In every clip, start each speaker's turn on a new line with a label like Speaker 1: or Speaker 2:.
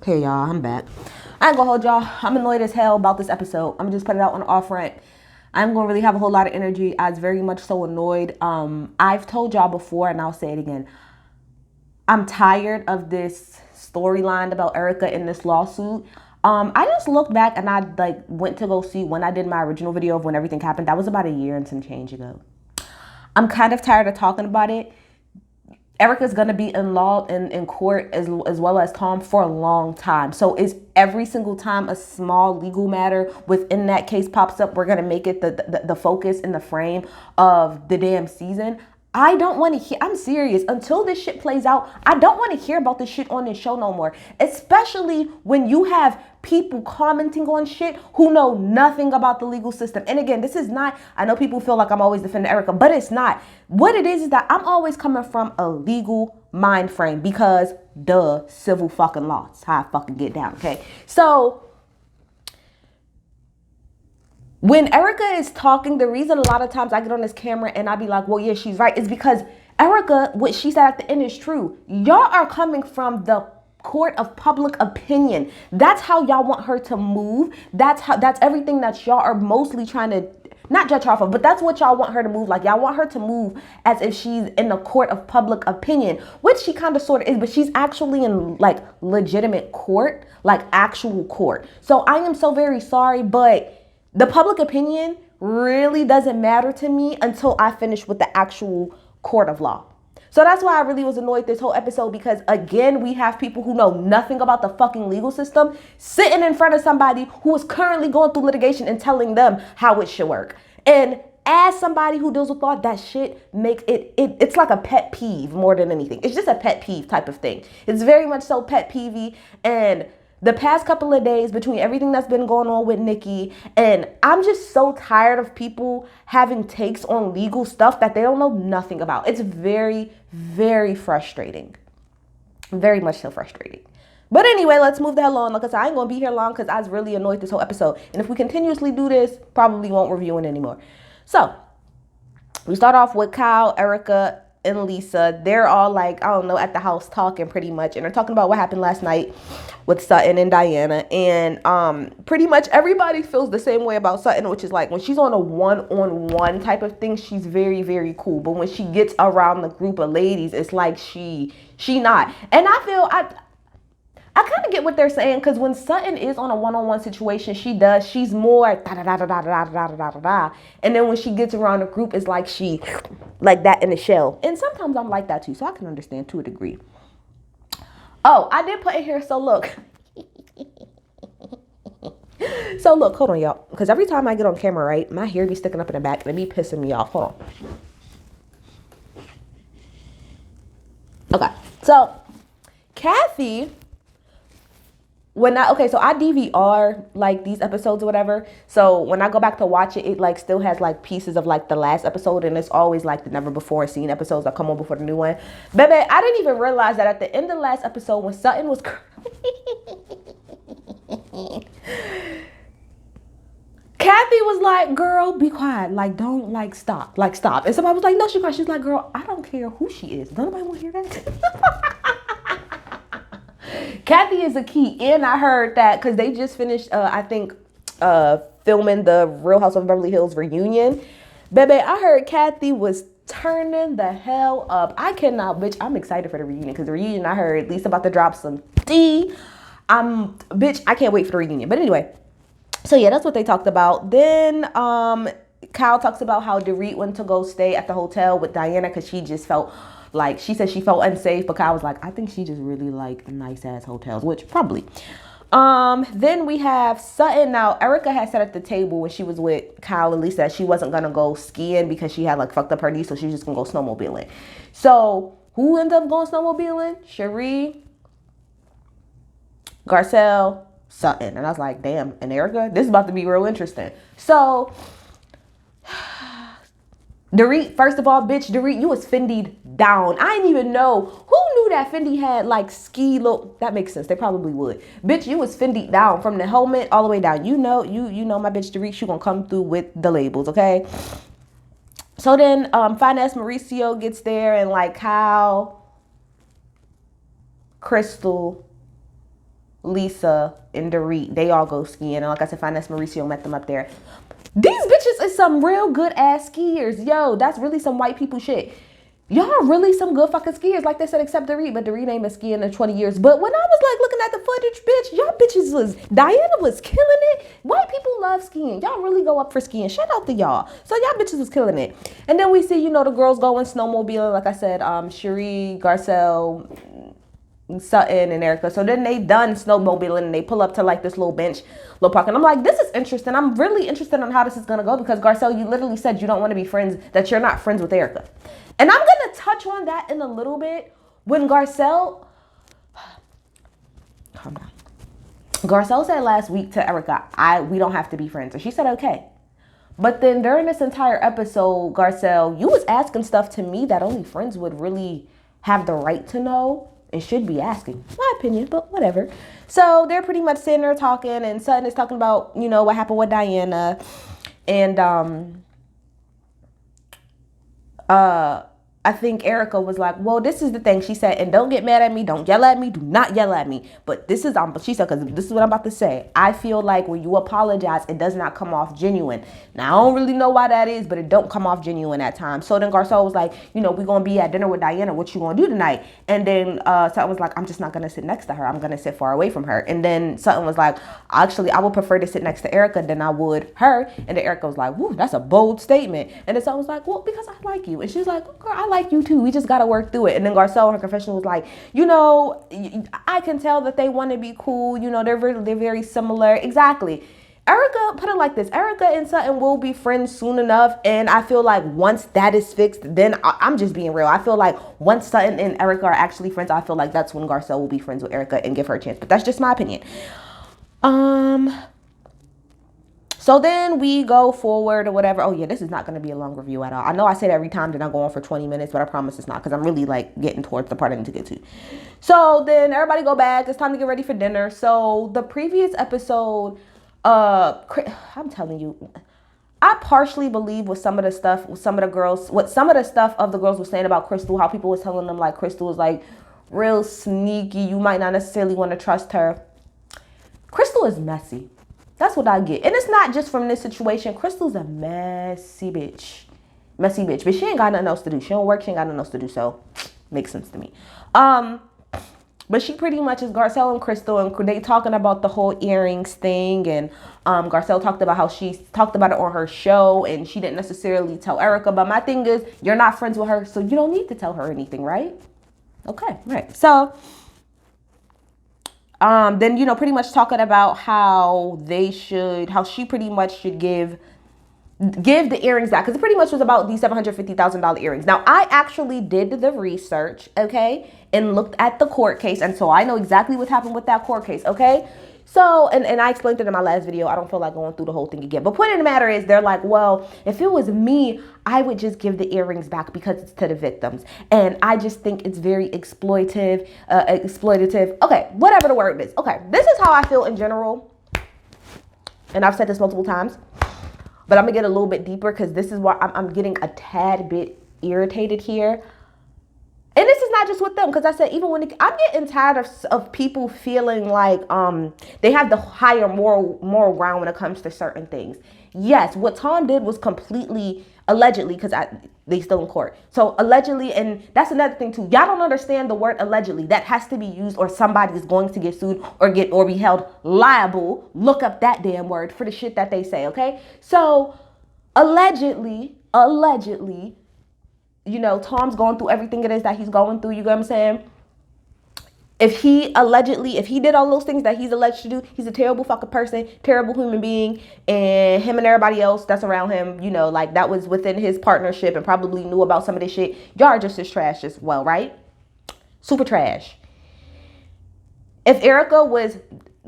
Speaker 1: Hey y'all, I'm back. I ain't gonna hold y'all. I'm annoyed as hell about this episode. I'm gonna just put it out on the off front. I'm gonna really have a whole lot of energy. I was very much so annoyed. I've told y'all before, and I'll say it again. I'm tired of this storyline about Erica in this lawsuit. I just looked back and I went to go see when I did my original video of when everything happened. That was about a year and some change ago. I'm kind of tired of talking about it. Erica's gonna be in court as well as Tom for a long time. So is every single time a small legal matter within that case pops up, we're gonna make it the focus in the frame of the damn season? I don't want to hear, I'm serious, until this shit plays out, I don't want to hear about this shit on this show no more. Especially when you have people commenting on shit who know nothing about the legal system. And again, this is not, I know people feel like I'm always defending Erica, but it's not. What it is that I'm always coming from a legal mind frame because duh, civil fucking law. It's how I fucking get down, okay? So when Erica is talking, the reason a lot of times I get on this camera and I be like, well, yeah, she's right, is because Erica, what she said at the end is true. Y'all are coming from the court of public opinion. That's how y'all want her to move. That's everything that y'all are mostly trying to not judge her off of, but that's what y'all want her to move like. Y'all want her to move as if she's in the court of public opinion, which she kind of sort of is, but she's actually in like legitimate court, like actual court. So I am so very sorry, but the public opinion really doesn't matter to me until I finish with the actual court of law. So that's why I really was annoyed this whole episode, because again, we have people who know nothing about the fucking legal system sitting in front of somebody who is currently going through litigation and telling them how it should work. And as somebody who deals with law, that shit makes it's like a pet peeve more than anything. It's just a pet peeve type of thing. It's very much so pet peevey. And the past couple of days, between everything that's been going on with Nikki, and I'm just so tired of people having takes on legal stuff that they don't know nothing about. It's very, very frustrating. Very much so frustrating. But anyway, let's move the hell on. Like I said, I ain't gonna be here long because I was really annoyed this whole episode. And if we continuously do this, probably won't review it anymore. So we start off with Kyle, Erica, and Lisa. They're all like, I don't know, at the house talking pretty much. And they're talking about what happened last night with Sutton and Diana. And pretty much everybody feels the same way about Sutton, which is like when she's on a one-on-one type of thing, she's very, very cool. But when she gets around the group of ladies, it's like she not. And I feel I kind of get what they're saying, because when Sutton is on a one-on-one situation, she's more da-da-da-da-da-da-da-da-da-da. And then when she gets around a group, it's like she, like that in the shell. And sometimes I'm like that too, so I can understand to a degree. Oh, I did put in here, so look. So look, hold on, y'all. Because every time I get on camera, right, my hair be sticking up in the back and it be pissing me off. Hold on. Okay, so Kathy... so I DVR like these episodes or whatever. So when I go back to watch it, it like still has like pieces of like the last episode, and it's always like the never before seen episodes that come on before the new one. Baby, I didn't even realize that at the end of the last episode when Sutton was Kathy was like, girl, be quiet. Like, don't like stop. Like, stop. And somebody was like, no, she cried. She's like, girl, I don't care who she is. Don't nobody want to hear that? Kathy is a key. And I heard that because they just finished, I think, filming the Real House of Beverly Hills reunion. Baby, I heard Kathy was turning the hell up. I cannot, bitch. I'm excited for the reunion, because the reunion, I heard, at least about to drop some tea. Bitch, I can't wait for the reunion. But anyway, so yeah, that's what they talked about. Then Kyle talks about how Dorit went to go stay at the hotel with Diana because she just felt like, she said she felt unsafe, but Kyle was like, I think she just really like nice ass hotels, which probably. Then we have Sutton. Now, Erica had said at the table when she was with Kyle and Lisa that she wasn't gonna go skiing because she had like fucked up her knee, so she was just gonna go snowmobiling. So who ended up going snowmobiling? Cherie, Garcelle, Sutton. And I was like, damn, and Erica, this is about to be real interesting. So Dorit, first of all, bitch, Dorit, you was Fendi'd down. I didn't even know. Who knew that Fendi had like ski look? That makes sense. They probably would. Bitch, you was Fendi'd down from the helmet all the way down. You know my bitch Dorit, she gonna come through with the labels, okay? So then fine ass Mauricio gets there, and like Kyle, Crystal, Lisa, and Dorit, they all go skiing. And like I said, Finesse Mauricio met them up there. These bitches is some real good ass skiers. Yo, that's really some white people shit. Y'all are really some good fucking skiers, like they said, except Dorit, but Dorit ain't been skiing in 20 years. But when I was like looking at the footage, bitch, y'all bitches was, Diana was killing it. White people love skiing. Y'all really go up for skiing. Shout out to y'all. So y'all bitches was killing it. And then we see, you know, the girls going snowmobiling, like I said, Cherie, Garcelle, Sutton, and Erica. So then they done snowmobiling and they pull up to like this little bench, little park. And I'm like, this is interesting. I'm really interested in how this is going to go because Garcelle, you literally said you don't want to be friends, that you're not friends with Erica. And I'm going to touch on that in a little bit. When Garcelle, calm down. Garcelle said last week to Erica, we don't have to be friends. And she said, okay. But then during this entire episode, Garcelle, you was asking stuff to me that only friends would really have the right to know and should be asking. My opinion, but whatever. So they're pretty much sitting there talking, and Sutton is talking about, you know, what happened with Diana. And I think Erica was like, well, this is the thing. She said, and don't get mad at me. Don't yell at me. Do not yell at me. But this is, she said, because this is what I'm about to say. I feel like when you apologize, it does not come off genuine. Now, I don't really know why that is, but it don't come off genuine at times. So then Garcelle was like, you know, we're going to be at dinner with Diana. What you going to do tonight? And then Sutton was like, I'm just not going to sit next to her. I'm going to sit far away from her. And then Sutton was like, actually, I would prefer to sit next to Erica than I would her. And then Erica was like, woo, that's a bold statement. And then Sutton was like, well, because I like you. And she was like, girl, I like you too. We just got to work through it. And then Garcelle in her confession was like, you know, I can tell that they want to be cool. You know, they're very similar. Exactly. Erica, put it like this. Erica and Sutton will be friends soon enough. And I feel like once that is fixed, then I'm just being real. I feel like once Sutton and Erica are actually friends, I feel like that's when Garcelle will be friends with Erica and give her a chance. But that's just my opinion. So then we go forward or whatever. Oh yeah, this is not going to be a long review at all. I know I say that every time that I go on for 20 minutes, but I promise it's not because I'm really like getting towards the part I need to get to. So then everybody go back. It's time to get ready for dinner. So the previous episode, I'm telling you, I partially believe what some of the stuff of the girls were saying about Crystal, how people was telling them like Crystal was like real sneaky. You might not necessarily want to trust her. Crystal is messy. That's what I get. And it's not just from this situation. Crystal's a messy bitch. But she ain't got nothing else to do. She don't work. She ain't got nothing else to do. So makes sense to me. But she pretty much is Garcelle and Crystal, and they talking about the whole earrings thing. And Garcelle talked about how she talked about it on her show, and she didn't necessarily tell Erica. But my thing is, you're not friends with her, so you don't need to tell her anything, right? Okay, right. So then, you know, pretty much talking about how she pretty much should give the earrings back. Because it pretty much was about these $750,000 earrings. Now, I actually did the research, okay, and looked at the court case. And so I know exactly what happened with that court case, okay? So, and I explained it in my last video. I don't feel like going through the whole thing again. But point of the matter is, they're like, well, if it was me, I would just give the earrings back because it's to the victims. And I just think it's very exploitative. Okay, whatever the word is. Okay, this is how I feel in general. And I've said this multiple times. But I'm going to get a little bit deeper because this is why I'm getting a tad bit irritated here. And this is not just with them, because I said even when I'm getting tired of people feeling like they have the higher moral ground when it comes to certain things. Yes, what Tom did was completely allegedly, because they still in court. So allegedly, and that's another thing too. Y'all don't understand the word allegedly. That has to be used, or somebody is going to get sued or be held liable. Look up that damn word for the shit that they say. Okay, so allegedly. You know, Tom's going through everything it is that he's going through. You get what I'm saying? If he did all those things that he's alleged to do, he's a terrible fucking person, terrible human being. And him and everybody else that's around him, you know, like that was within his partnership and probably knew about some of this shit. Y'all are just as trash as well, right? Super trash. If Erica was,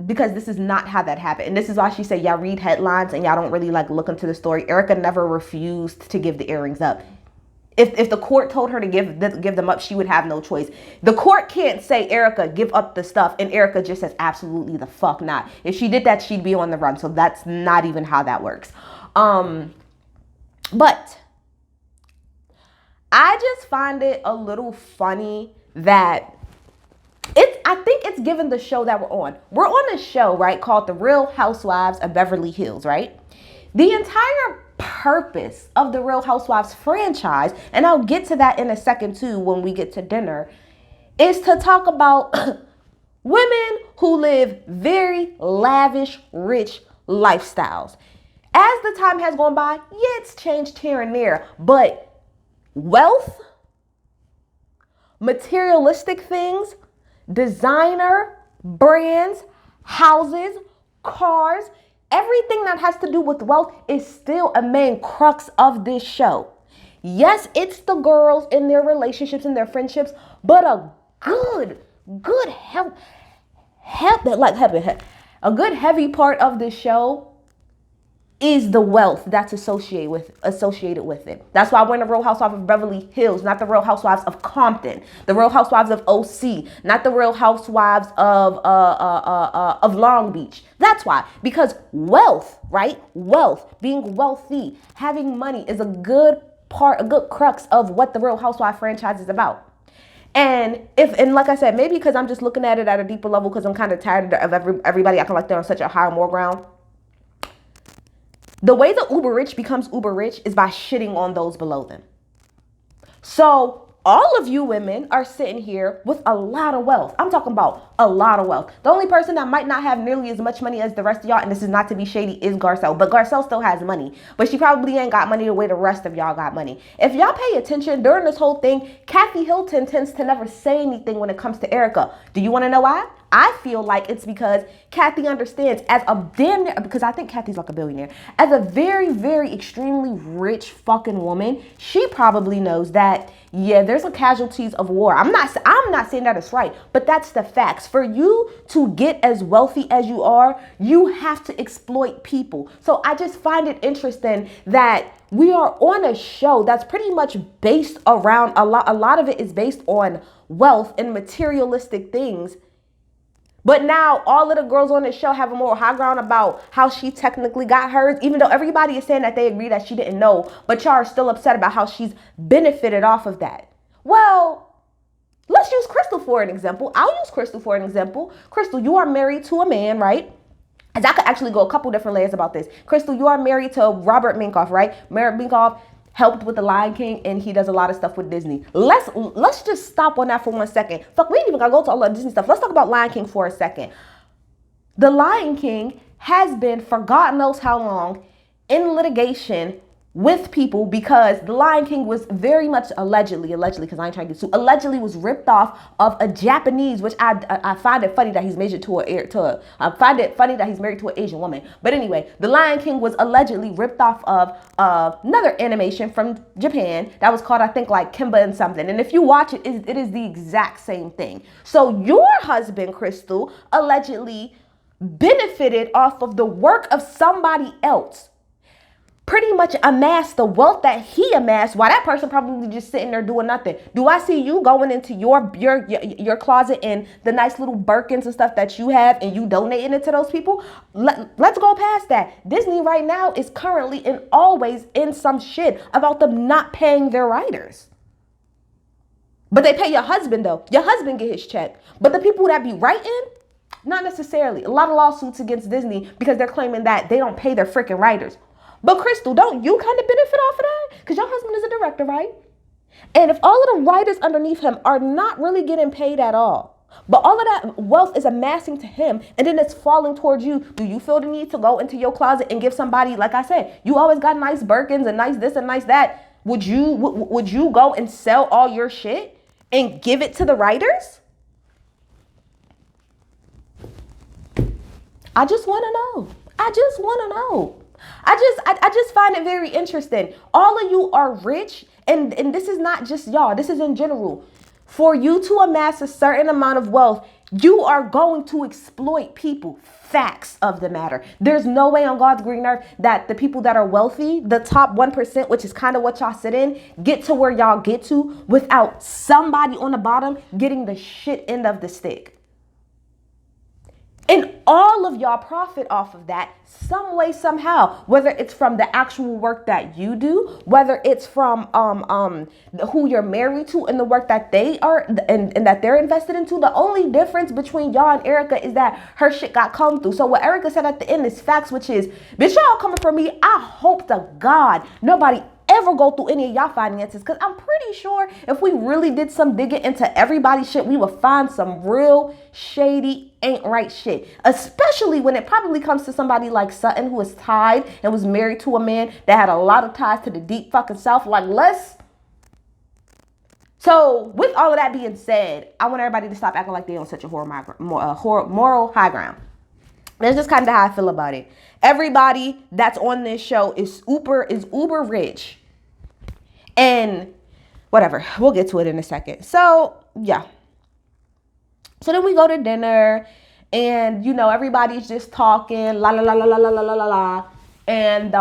Speaker 1: because this is not how that happened. And this is why she said, y'all read headlines and y'all don't really like look into the story. Erica never refused to give the earrings up. If the court told her to give them up, she would have no choice. The court can't say, Erica, give up the stuff. And Erica just says, absolutely the fuck not. If she did that, she'd be on the run. So that's not even how that works. But I just find it a little funny that I think it's given the show that we're on. We're on a show, right, called The Real Housewives of Beverly Hills, right? The entire purpose of the Real Housewives franchise, and I'll get to that in a second too when we get to dinner, is to talk about women who live very lavish, rich lifestyles. As the time has gone by, yeah, it's changed here and there, but wealth, materialistic things, designer, brands, houses, cars, everything that has to do with wealth is still a main crux of this show. Yes, it's the girls in their relationships and their friendships, but a good heavy part of this show is the wealth that's associated with it. That's why we're in the Real Housewives of Beverly Hills, not the Real Housewives of Compton, the Real Housewives of OC, not the Real Housewives of Long Beach. That's why, because wealth, right? Wealth, being wealthy, having money is a good crux of what the Real Housewives franchise is about. And like I said, maybe because I'm just looking at it at a deeper level because I'm kind of tired of everybody acting like they're on such a higher, more ground. The way the uber rich becomes uber rich is by shitting on those below them. So all of you women are sitting here with a lot of wealth. I'm talking about a lot of wealth. The only person that might not have nearly as much money as the rest of y'all, and this is not to be shady, is Garcelle. But Garcelle still has money. But she probably ain't got money the way the rest of y'all got money. If y'all pay attention during this whole thing, Kathy Hilton tends to never say anything when it comes to Erica. Do you want to know why? I feel like it's because Kathy understands as a because I think Kathy's like a billionaire, as a very, very extremely rich fucking woman, she probably knows that, yeah, there's a casualties of war. I'm not saying that it's right, but that's the facts. For you to get as wealthy as you are, you have to exploit people. So I just find it interesting that we are on a show that's pretty much based around a lot of it is based on wealth and materialistic things. But now all of the girls on the show have a more high ground about how she technically got hers, even though everybody is saying that they agree that she didn't know, but y'all are still upset about how she's benefited off of that. Well, let's use Crystal for an example. I'll use Crystal for an example. Crystal, you are married to a man, right? As I could actually go a couple different layers about this. Crystal, you are married to Robert Minkoff, right? Robert Minkoff helped with The Lion King, and he does a lot of stuff with Disney. Let's just stop on that for 1 second. Fuck, we ain't even gotta go to all the Disney stuff. Let's talk about Lion King for a second. The Lion King has been, for God knows how long, in litigation with people because The Lion King was very much allegedly, because I ain't trying to get sued, allegedly was ripped off of a Japanese, which I find it funny that he's married to an Asian woman. But anyway, The Lion King was allegedly ripped off of another animation from Japan that was called, I think, like Kimba and something. And if you watch it, it is the exact same thing. So your husband, Crystal, allegedly benefited off of the work of somebody else. Pretty much amassed the wealth that he amassed while that person probably just sitting there doing nothing. Do I see you going into your closet and the nice little Birkins and stuff that you have and you donating it to those people? Let's go past that. Disney right now is currently and always in some shit about them not paying their writers. But they pay your husband though. Your husband get his check. But the people that be writing, not necessarily. A lot of lawsuits against Disney because they're claiming that they don't pay their freaking writers. But Crystal, don't you kind of benefit off of that? Because your husband is a director, right? And if all of the writers underneath him are not really getting paid at all, but all of that wealth is amassing to him and then it's falling towards you, do you feel the need to go into your closet and give somebody, like I said, you always got nice Birkins and nice this and nice that. Would you go and sell all your shit and give it to the writers? I just want to know. I just find it very interesting. All of you are rich, and this is not just y'all. This is in general. For you to amass a certain amount of wealth, you are going to exploit people. Facts of the matter. There's no way on God's green earth that the people that are wealthy, the top 1%, which is kind of what y'all sit in, get to where y'all get to without somebody on the bottom getting the shit end of the stick. And all of y'all profit off of that some way, somehow, whether it's from the actual work that you do, whether it's from who you're married to and the work that they are and that they're invested into. The only difference between y'all and Erica is that her shit got come through. So what Erica said at the end is facts, which is, bitch, y'all coming for me. I hope to God nobody ever go through any of y'all finances, because I'm pretty sure if we really did some digging into everybody's shit, we would find some real shady, ain't right shit, especially when it probably comes to somebody like Sutton, who is tied and was married to a man that had a lot of ties to the deep fucking South. Like, so with all of that being said, I want everybody to stop acting like they on such a moral high ground. That's just kind of how I feel about it. Everybody that's on this show is uber rich. And whatever, we'll get to it in a second. So, yeah. So then we go to dinner and, everybody's just talking, la, la, la, la, la, la, la, la, la. And,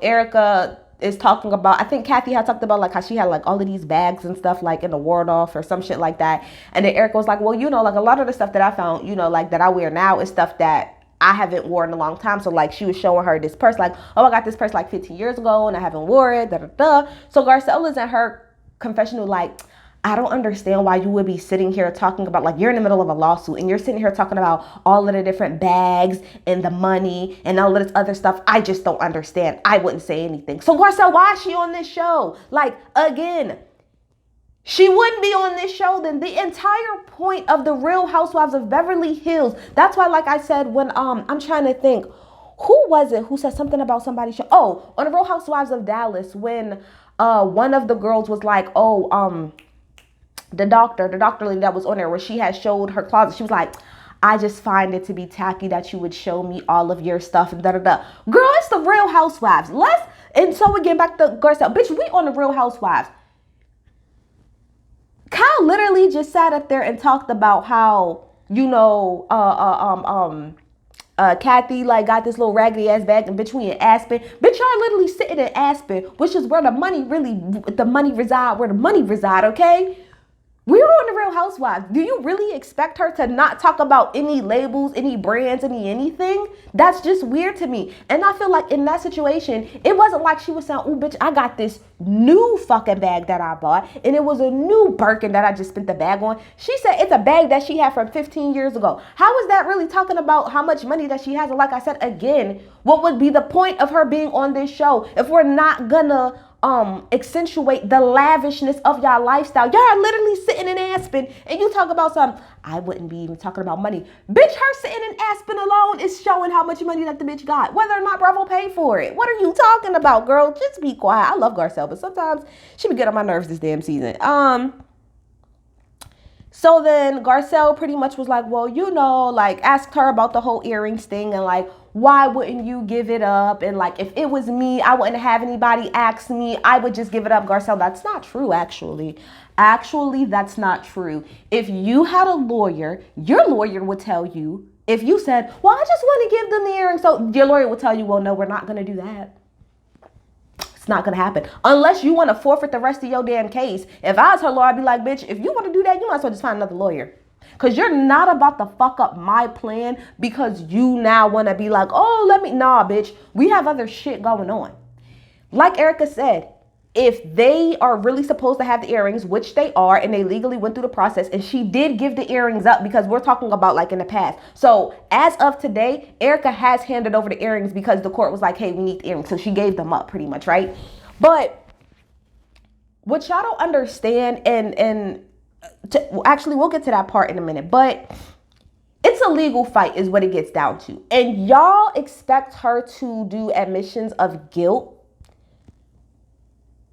Speaker 1: Erica is talking about, I think Kathy had talked about like how she had like all of these bags and stuff like in the ward-off or some shit like that. And then Erica was like, well, like a lot of the stuff that I found, like that I wear now is stuff that I haven't worn in a long time. So like she was showing her this purse, like, oh, I got this purse like 15 years ago and I haven't wore it, da da da. So Garcella's in her confessional like, I don't understand why you would be sitting here talking about, like, you're in the middle of a lawsuit and you're sitting here talking about all of the different bags and the money and all of this other stuff. I just don't understand. I wouldn't say anything. So Garcella, why is she on this show? Like, again, she wouldn't be on this show. Then the entire point of the Real Housewives of Beverly Hills. That's why, like I said, when I'm trying to think, who was it who said something about somebody's show? Oh, on the Real Housewives of Dallas, when one of the girls was like, the doctor lady that was on there, where she had showed her closet. She was like, I just find it to be tacky that you would show me all of your stuff and da da da. Girl, it's the Real Housewives. And so we get back to Garcelle. Bitch, we on the Real Housewives. Kyle literally just sat up there and talked about how, Kathy like got this little raggedy ass bag, and bitch, we in Aspen. Bitch, y'all literally sitting in Aspen, which is where the money reside, okay? We're on the Real Housewives. Do you really expect her to not talk about any labels, any brands, anything? That's just weird to me. And I feel like in that situation, it wasn't like she was saying, oh, bitch, I got this new fucking bag that I bought, and it was a new Birkin that I just spent the bag on. She said it's a bag that she had from 15 years ago. How is that really talking about how much money that she has? And like I said, again, what would be the point of her being on this show if we're not gonna accentuate the lavishness of y'all lifestyle? Y'all are literally sitting in Aspen and you talk about something. I wouldn't be even talking about money. Bitch, her sitting in Aspen alone is showing how much money that the bitch got, whether or not Bravo paid for it. What are you talking about, girl? Just be quiet. I love Garcelle, but sometimes she be getting on my nerves this damn season. So then Garcelle pretty much was like, well, like asked her about the whole earrings thing and like, why wouldn't you give it up? And like, if it was me, I wouldn't have anybody ask me. I would just give it up. Garcelle, that's not true, actually. Actually, that's not true. If you had a lawyer, your lawyer would tell you, if you said, well, I just want to give them the earrings. So your lawyer would tell you, well, no, we're not going to do that. It's not going to happen unless you want to forfeit the rest of your damn case. If I was her lawyer, I'd be like, bitch, if you want to do that, you might as well just find another lawyer. Because you're not about to fuck up my plan because you now want to be like, oh, nah, bitch, we have other shit going on. Like Erica said, if they are really supposed to have the earrings, which they are, and they legally went through the process, and she did give the earrings up, because we're talking about like in the past. So as of today, Erica has handed over the earrings because the court was like, hey, we need the earrings. So she gave them up pretty much, right? But what y'all don't understand, actually, we'll get to that part in a minute, but it's a legal fight is what it gets down to. And y'all expect her to do admissions of guilt.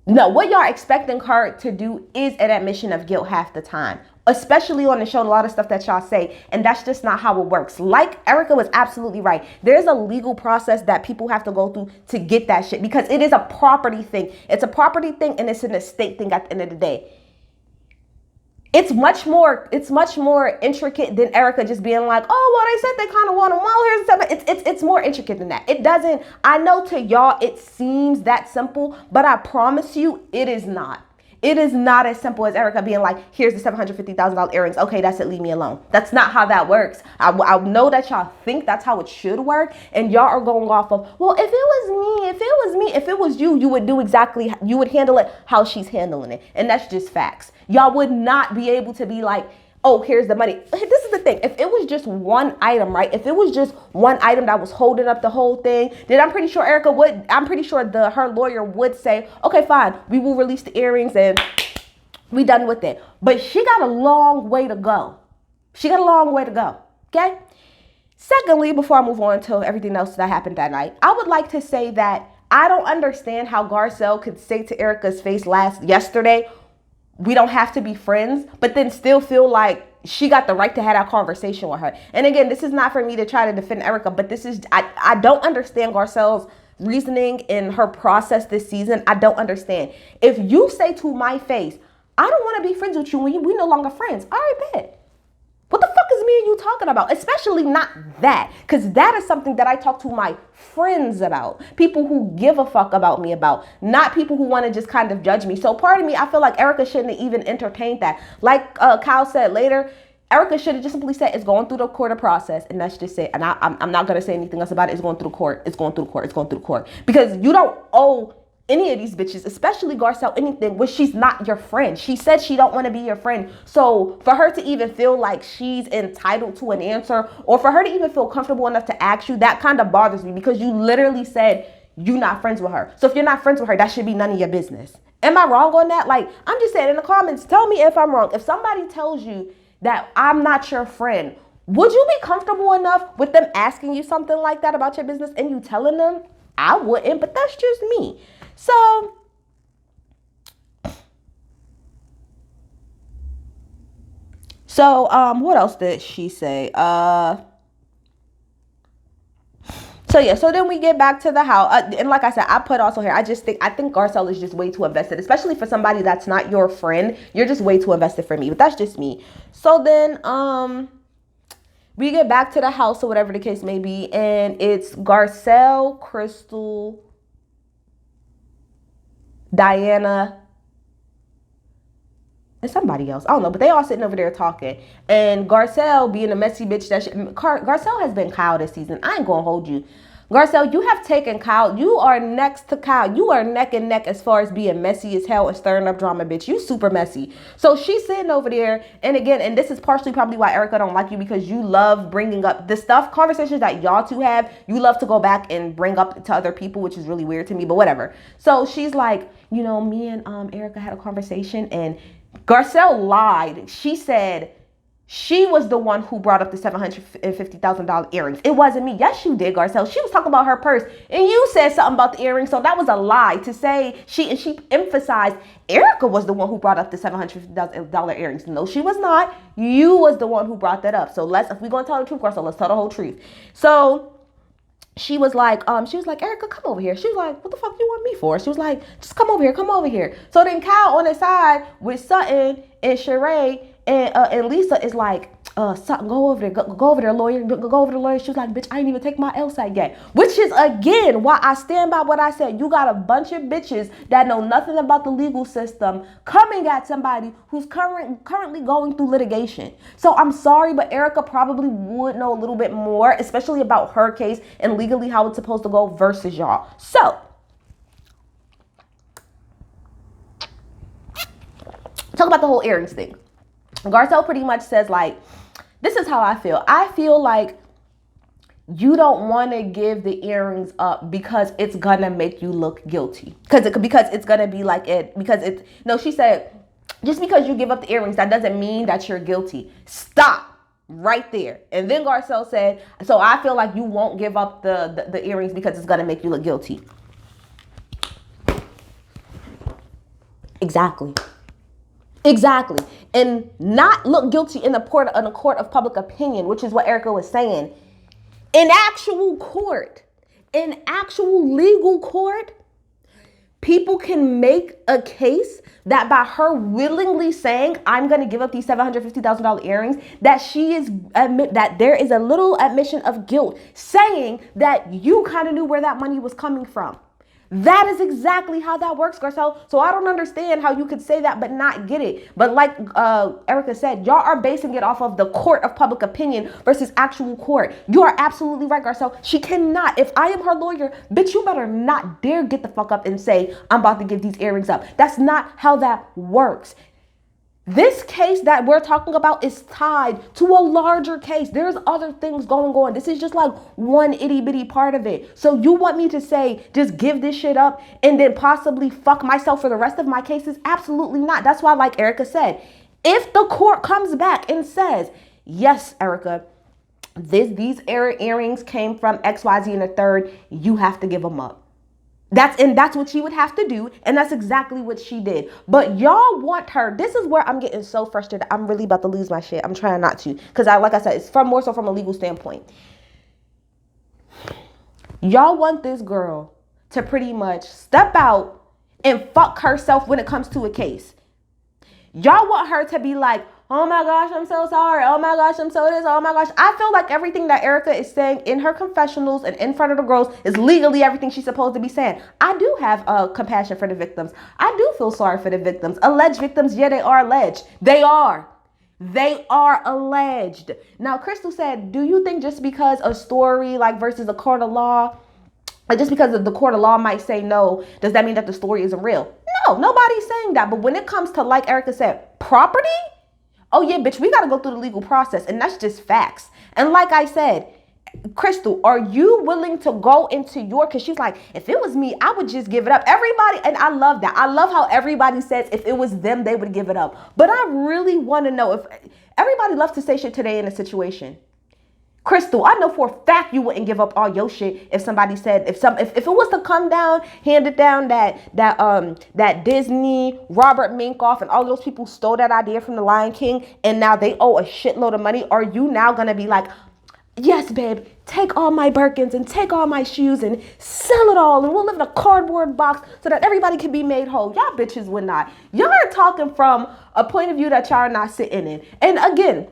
Speaker 1: No, what y'all expecting her to do is an admission of guilt half the time, especially on the show, a lot of stuff that y'all say, and that's just not how it works. Like Erica was absolutely right. There's a legal process that people have to go through to get that shit, because it is a property thing. It's a property thing, and it's an estate thing at the end of the day. It's much more intricate than Erica just being like, oh, well, they said they kind of want them. Well, here's something. It's more intricate than that. It doesn't, I know to y'all it seems that simple, but I promise you it is not. It is not as simple as Erica being like, here's the $750,000 earrings. Okay, that's it. Leave me alone. That's not how that works. I know that y'all think that's how it should work. And y'all are going off of, well, if it was you, you would do exactly, you would handle it how she's handling it. And that's just facts. Y'all would not be able to be like, oh, here's the money. This is the thing. If it was just one item, right? If it was just one item that was holding up the whole thing, then I'm pretty sure her lawyer would say, okay, fine, we will release the earrings and we done with it. But she got a long way to go. Okay? Secondly, before I move on to everything else that happened that night, I would like to say that I don't understand how Garcelle could say to Erica's face yesterday, we don't have to be friends, but then still feel like she got the right to have that conversation with her. And again, this is not for me to try to defend Erica, but I don't understand Garcelle's reasoning in her process this season. I don't understand. If you say to my face, I don't want to be friends with you when we no longer friends, all right, bet. What the fuck is me and you talking about? Especially not that, because that is something that I talk to my friends about. People who give a fuck about me about, not people who want to just kind of judge me. So part of me, I feel like Erica shouldn't have even entertained that. Like Kyle said later, Erica should have just simply said it's going through the court process, and that's just it. And I'm not going to say anything else about it. It's going through the court. It's going through the court. It's going through the court. Because you don't owe any of these bitches, especially Garcelle, anything when she's not your friend. She said she don't want to be your friend. So for her to even feel like she's entitled to an answer, or for her to even feel comfortable enough to ask you, that kind of bothers me, because you literally said you're not friends with her. So if you're not friends with her, that should be none of your business. Am I wrong on that? Like, I'm just saying in the comments, tell me if I'm wrong. If somebody tells you that I'm not your friend, would you be comfortable enough with them asking you something like that about your business and you telling them? I wouldn't, but that's just me. So what else did she say? So then we get back to the house. And like I said, I put also here, I think Garcelle is just way too invested, especially for somebody that's not your friend. You're just way too invested for me, but that's just me. So then, we get back to the house or whatever the case may be. And it's Garcelle, Crystal, Diana, and somebody else. I don't know, but they all sitting over there talking. And Garcelle, being a messy bitch Garcelle has been Kyle this season. I ain't gonna hold you. Garcelle, you have taken Kyle. You are next to Kyle. You are neck and neck as far as being messy as hell and stirring up drama, bitch. You super messy. So she's sitting over there. And again, and this is partially probably why Erica don't like you, because you love bringing up the conversations that y'all two have. You love to go back and bring up to other people, which is really weird to me, but whatever. So she's like, me and Erica had a conversation, and Garcelle lied. She said she was the one who brought up the $750,000 earrings. It wasn't me. Yes, you did, Garcelle. She was talking about her purse, and you said something about the earrings. So that was a lie to say she emphasized Erica was the one who brought up the $750,000 earrings. No, she was not. You was the one who brought that up. So if we're gonna tell the truth, Garcelle, let's tell the whole truth. So she was like, Erica, come over here. She was like, what the fuck you want me for? She was like, just come over here. So then Kyle on the side with Sutton and Sheree and Lisa is like, Sutton, go over there, lawyer. Go over the lawyer. She was like, bitch, I ain't even take my LSAT yet. Which is, again, why I stand by what I said. You got a bunch of bitches that know nothing about the legal system coming at somebody who's currently going through litigation. So I'm sorry, but Erica probably would know a little bit more, especially about her case and legally how it's supposed to go versus y'all. So talk about the whole earrings thing. Garcelle pretty much says, like, this is how I feel. I feel like you don't want to give the earrings up because it's going to make you look guilty. Because it's going to be like it. She said, just because you give up the earrings, that doesn't mean that you're guilty. Stop right there. And then Garcelle said, so I feel like you won't give up the earrings because it's going to make you look guilty. Exactly. And not look guilty in a court of public opinion, which is what Erica was saying. In actual legal court, people can make a case that by her willingly saying, I'm going to give up these $750,000 earrings, that there is a little admission of guilt, saying that you kind of knew where that money was coming from. That is exactly how that works, Garcelle. So I don't understand how you could say that but not get it. But like Erica said, y'all are basing it off of the court of public opinion versus actual court. You are absolutely right, Garcelle. She cannot. If I am her lawyer, bitch, you better not dare get the fuck up and say, I'm about to give these earrings up. That's not how that works. This case that we're talking about is tied to a larger case. There's other things going on. This is just like one itty bitty part of it. So you want me to say, just give this shit up and then possibly fuck myself for the rest of my cases? Absolutely not. That's why, like Erica said, if the court comes back and says, yes, Erica, these earrings came from XYZ and the third, you have to give them up. That's what she would have to do, and that's exactly what she did. But y'all want her. This is where I'm getting so frustrated. I'm really about to lose my shit. I'm trying not to, because like I said, it's more so from a legal standpoint. Y'all want this girl to pretty much step out and fuck herself when it comes to a case. Y'all want her to be like, oh my gosh, I'm so sorry. Oh my gosh, I'm so this. Oh my gosh. I feel like everything that Erica is saying in her confessionals and in front of the girls is legally everything she's supposed to be saying. I do have compassion for the victims. I do feel sorry for the victims. Alleged victims, yeah, they are alleged. They are alleged. Now, Crystal said, do you think just because a story like versus a court of law, just because the court of law might say no, does that mean that the story isn't real? No, nobody's saying that. But when it comes to, like Erica said, property, oh yeah, bitch, we got to go through the legal process. And that's just facts. And like I said, Crystal, are you willing to go into your, because she's like, if it was me, I would just give it up. Everybody, and I love that. I love how everybody says if it was them, they would give it up. But I really want to know if everybody loves to say shit today in a situation. Crystal, I know for a fact you wouldn't give up all your shit if somebody said, if it was to come down, hand it down that Disney, Robert Minkoff, and all those people stole that idea from the Lion King, and now they owe a shitload of money. Are you now gonna be like, yes, babe, take all my Birkins and take all my shoes and sell it all, and we'll live in a cardboard box so that everybody can be made whole? Y'all bitches would not. Y'all are talking from a point of view that y'all are not sitting in. And again,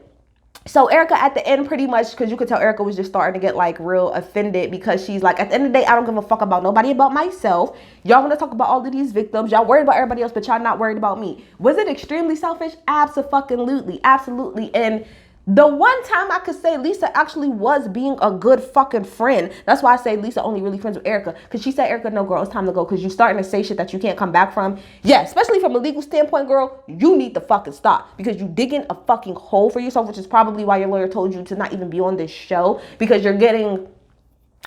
Speaker 1: so Erica at the end, pretty much, because you could tell Erica was just starting to get like real offended, because she's like, at the end of the day, I don't give a fuck about nobody, about myself. Y'all want to talk about all of these victims. Y'all worried about everybody else, but y'all not worried about me. Was it extremely selfish? Absolutely. Absolutely. And the one time I could say Lisa actually was being a good fucking friend. That's why I say Lisa only really friends with Erica. Because she said, Erica, no, girl, it's time to go. Because you're starting to say shit that you can't come back from. Yeah, especially from a legal standpoint, girl, you need to fucking stop. Because you digging a fucking hole for yourself, which is probably why your lawyer told you to not even be on this show. Because you're getting...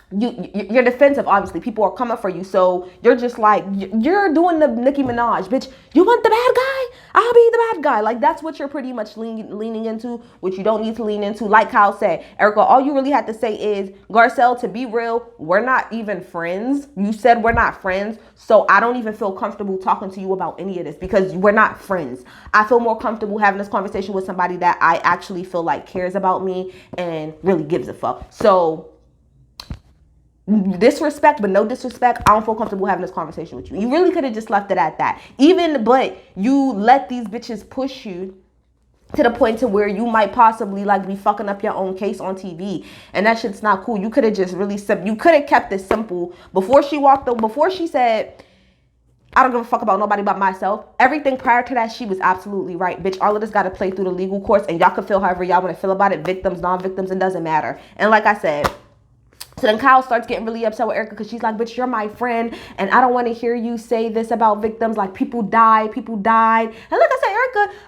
Speaker 1: You're defensive, obviously. People are coming for you. So you're just like, you're doing the Nicki Minaj. Bitch, you want the bad guy? I'll be the bad guy. Like, that's what you're pretty much leaning into, which you don't need to lean into. Like Kyle said, Erica, all you really had to say is, Garcelle, to be real, we're not even friends. You said we're not friends. So I don't even feel comfortable talking to you about any of this, because we're not friends. I feel more comfortable having this conversation with somebody that I actually feel like cares about me and really gives a fuck. So... disrespect, but no disrespect, I don't feel comfortable having this conversation with you. You really could have just left it at that. But you let these bitches push you to the point to where you might possibly like be fucking up your own case on TV, and that shit's not cool. You could have just really you could have kept it simple before she said, I don't give a fuck about nobody but myself. Everything prior to that, she was absolutely right. Bitch, all of this got to play through the legal courts, and y'all can feel however y'all want to feel about it. Victims, non-victims, it doesn't matter. And like I said, so then Kyle starts getting really upset with Erica, because she's like, bitch, you're my friend, and I don't want to hear you say this about victims. Like, people died. And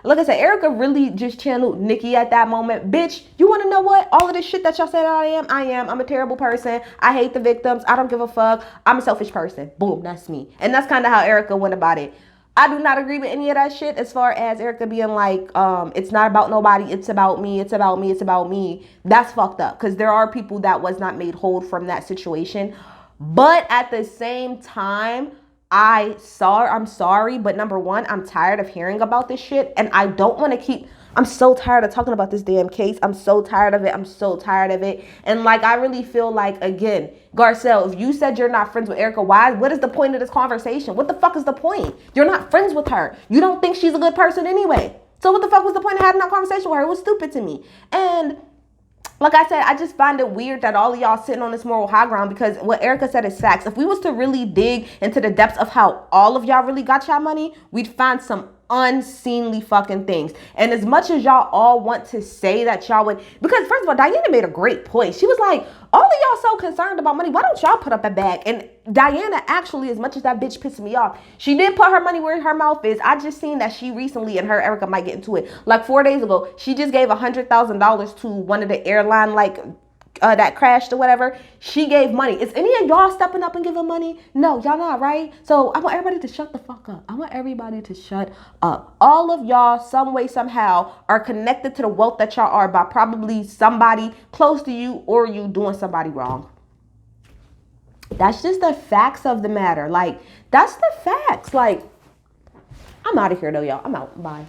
Speaker 1: like I said, Erica really just channeled Nicki at that moment. Bitch, you want to know what? All of this shit that y'all said I am. I'm a terrible person. I hate the victims. I don't give a fuck. I'm a selfish person. Boom, that's me. And that's kind of how Erica went about it. I do not agree with any of that shit, as far as Erica being like, it's not about nobody, it's about me. That's fucked up, because there are people that was not made whole from that situation. But at the same time, I'm sorry, but number one, I'm tired of hearing about this shit, and I don't want to I'm so tired of talking about this damn case. I'm so tired of it. And like, I really feel like, again, Garcelle, if you said you're not friends with Erica, what is the point of this conversation? What the fuck is the point? You're not friends with her. You don't think she's a good person anyway. So what the fuck was the point of having that conversation with her? It was stupid to me. And like I said, I just find it weird that all of y'all sitting on this moral high ground, because what Erica said is facts. If we was to really dig into the depths of how all of y'all really got y'all money, we'd find some unseemly fucking things. And as much as y'all all want to say that y'all would, because first of all, Diana made a great point. She was like, all of y'all so concerned about money, why don't y'all put up a bag? And Diana actually, as much as that bitch pissed me off, she did put her money where her mouth is. I just seen that she recently, and her, Erica might get into it, like 4 days ago, she just gave $100,000 to one of the airline, like, that crashed or whatever. She gave money. Is any of y'all stepping up and giving money? No, y'all not, right? So I want everybody to shut the fuck up. I want everybody to shut up. All of y'all, some way, somehow, are connected to the wealth that y'all are by probably somebody close to you or you doing somebody wrong. That's just the facts of the matter. Like, that's the facts. Like, I'm out of here though, y'all. I'm out. Bye.